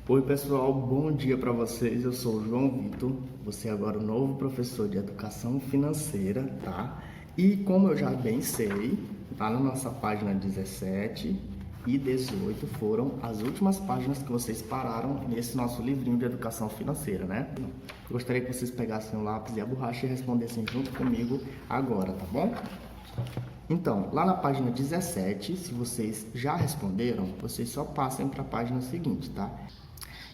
Oi pessoal, bom dia para vocês. Eu sou o João Vitor, você é agora o novo professor de Educação Financeira, tá? E como eu já bem sei, lá na nossa página 17 e 18 foram as últimas páginas que vocês pararam nesse nosso livrinho de Educação Financeira, né? Eu gostaria que vocês pegassem o lápis e a borracha e respondessem junto comigo agora, tá bom? Então, lá na página 17, se vocês já responderam, vocês só passem para a página seguinte, tá?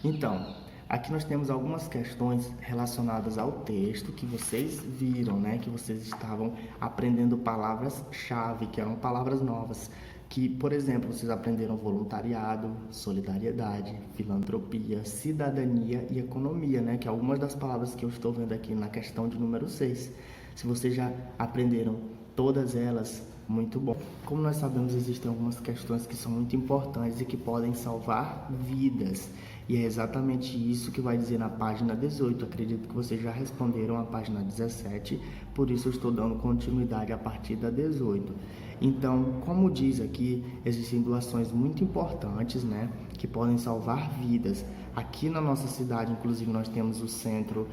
Então, aqui nós temos algumas questões relacionadas ao texto que vocês viram, né? Que vocês estavam aprendendo palavras-chave, que eram palavras novas. Que, por exemplo, vocês aprenderam voluntariado, solidariedade, filantropia, cidadania e economia, né? Que é algumas das palavras que eu estou vendo aqui na questão de número 6. Se vocês já aprenderam todas elas, muito bom. Como nós sabemos, existem algumas questões que são muito importantes e que podem salvar vidas. E é exatamente isso que vai dizer na página 18. Acredito que vocês já responderam a página 17, por isso eu estou dando continuidade a partir da 18. Então, como diz aqui, existem doações muito importantes, né, que podem salvar vidas. Aqui na nossa cidade, inclusive, nós temos o centro,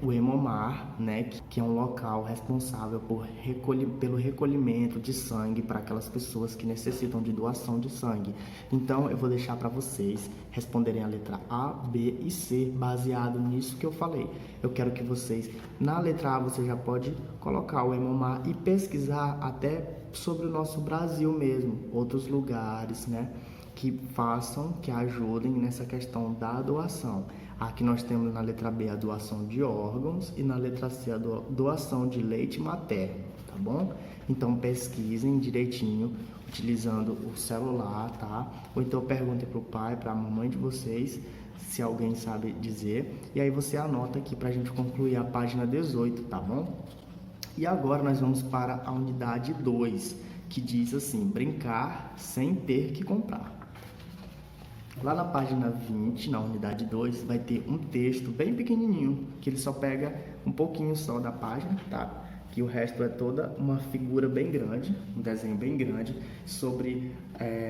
o Hemomar, né, que é um local responsável pelo recolhimento de sangue para aquelas pessoas que necessitam de doação de sangue. Então, eu vou deixar para vocês responderem a letra A, B e C, baseado nisso que eu falei. Eu quero que vocês, na letra A, você já pode colocar o Hemomar e pesquisar até sobre o nosso Brasil mesmo, outros lugares, né, que façam, que ajudem nessa questão da doação. Aqui nós temos na letra B a doação de órgãos e na letra C a doação de leite materno, tá bom? Então pesquisem direitinho, utilizando o celular, tá? Ou então perguntem para o pai, para a mamãe de vocês, se alguém sabe dizer. E aí você anota aqui para a gente concluir a página 18, tá bom? E agora nós vamos para a unidade 2, que diz assim, brincar sem ter que comprar. Lá na página 20, na unidade 2, vai ter um texto bem pequenininho, que ele só pega um pouquinho só da página, tá? Que o resto é toda uma figura bem grande, um desenho bem grande, sobre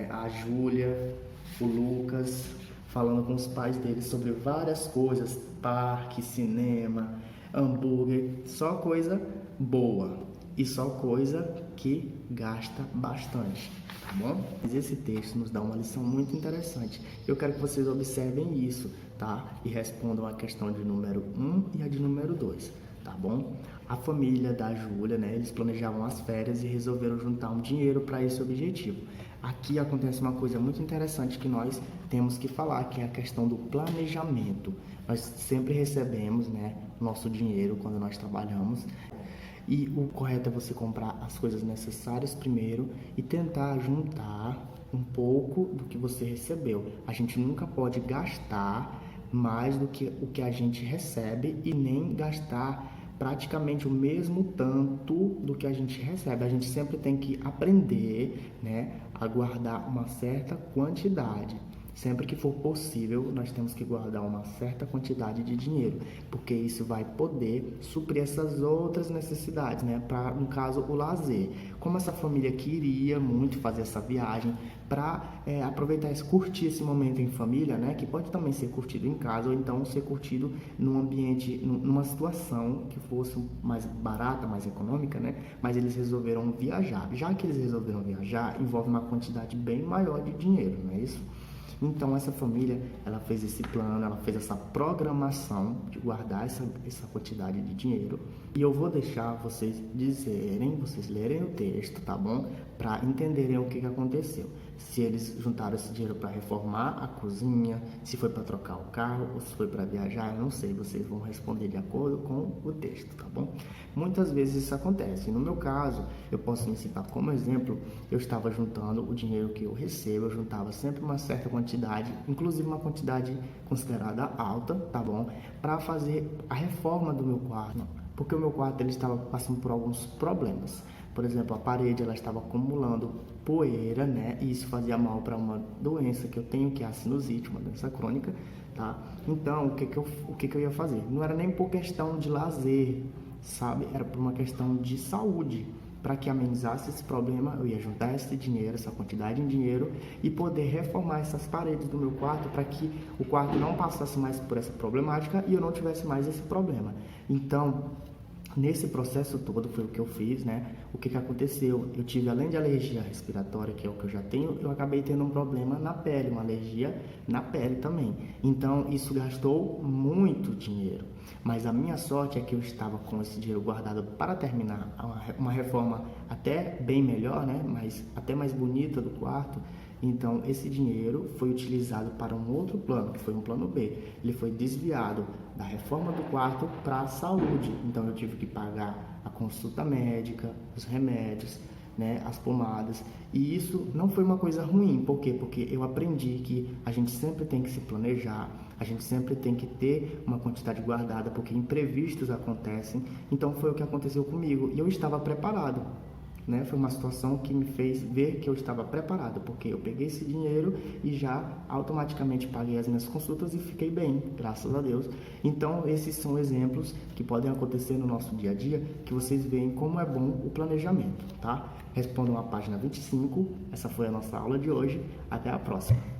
a Júlia, o Lucas, falando com os pais deles sobre várias coisas, parque, cinema, hambúrguer, só coisa boa e só coisa que gasta bastante, tá bom? Mas esse texto nos dá uma lição muito interessante. Eu quero que vocês observem isso, tá? E respondam a questão de número 1 e a de número 2, tá bom? A família da Júlia, né, eles planejavam as férias e resolveram juntar um dinheiro para esse objetivo. Aqui acontece uma coisa muito interessante que nós temos que falar, que é a questão do planejamento. Nós sempre recebemos, né, nosso dinheiro quando nós trabalhamos. E o correto é você comprar as coisas necessárias primeiro e tentar juntar um pouco do que você recebeu. A gente nunca pode gastar mais do que o que a gente recebe e nem gastar praticamente o mesmo tanto do que a gente recebe. A gente sempre tem que aprender, né, a guardar uma certa quantidade. Sempre que for possível, nós temos que guardar uma certa quantidade de dinheiro, porque isso vai poder suprir essas outras necessidades, né? Para, no caso, o lazer. Como essa família queria muito fazer essa viagem para aproveitar e curtir esse momento em família, né? Que pode também ser curtido em casa ou então ser curtido num ambiente, numa situação que fosse mais barata, mais econômica, né? Mas eles resolveram viajar. Já que eles resolveram viajar, envolve uma quantidade bem maior de dinheiro, não é isso? Então essa família, ela fez esse plano, ela fez essa programação de guardar essa quantidade de dinheiro. E eu vou deixar vocês dizerem, vocês lerem o texto, tá bom? Para entenderem o que aconteceu. Se eles juntaram esse dinheiro para reformar a cozinha, se foi para trocar o carro ou se foi para viajar, eu não sei. Vocês vão responder de acordo com o texto, tá bom? Muitas vezes isso acontece. No meu caso, eu posso me citar como exemplo, eu estava juntando o dinheiro que eu recebo, eu juntava sempre uma certa quantidade, inclusive uma quantidade considerada alta, tá bom? Para fazer a reforma do meu quarto, porque o meu quarto ele estava passando por alguns problemas. Por exemplo, a parede ela estava acumulando poeira, né? E isso fazia mal para uma doença que eu tenho, que é a sinusite, uma doença crônica, tá? Então, o que eu ia fazer? Não era nem por questão de lazer, sabe? Era por uma questão de saúde, para que amenizasse esse problema, eu ia juntar esse dinheiro, essa quantidade em dinheiro e poder reformar essas paredes do meu quarto para que o quarto não passasse mais por essa problemática e eu não tivesse mais esse problema. Então, nesse processo todo foi o que eu fiz, né? O que aconteceu? Eu tive, além de alergia respiratória, que é o que eu já tenho, eu acabei tendo um problema na pele, uma alergia na pele também. Então, isso gastou muito dinheiro. Mas a minha sorte é que eu estava com esse dinheiro guardado para terminar uma reforma até bem melhor, né? Mas até mais bonita do quarto. Então, esse dinheiro foi utilizado para um outro plano, que foi um plano B. Ele foi desviado da reforma do quarto para a saúde. Então, eu tive que pagar a consulta médica, os remédios, né, as pomadas. E isso não foi uma coisa ruim. Por quê? Porque eu aprendi que a gente sempre tem que se planejar, a gente sempre tem que ter uma quantidade guardada, porque imprevistos acontecem. Então, foi o que aconteceu comigo. E eu estava preparado. Né? Foi uma situação que me fez ver que eu estava preparado, porque eu peguei esse dinheiro e já automaticamente paguei as minhas consultas e fiquei bem, graças a Deus. Então, esses são exemplos que podem acontecer no nosso dia a dia, que vocês veem como é bom o planejamento, tá? Respondam a página 25, essa foi a nossa aula de hoje, até a próxima.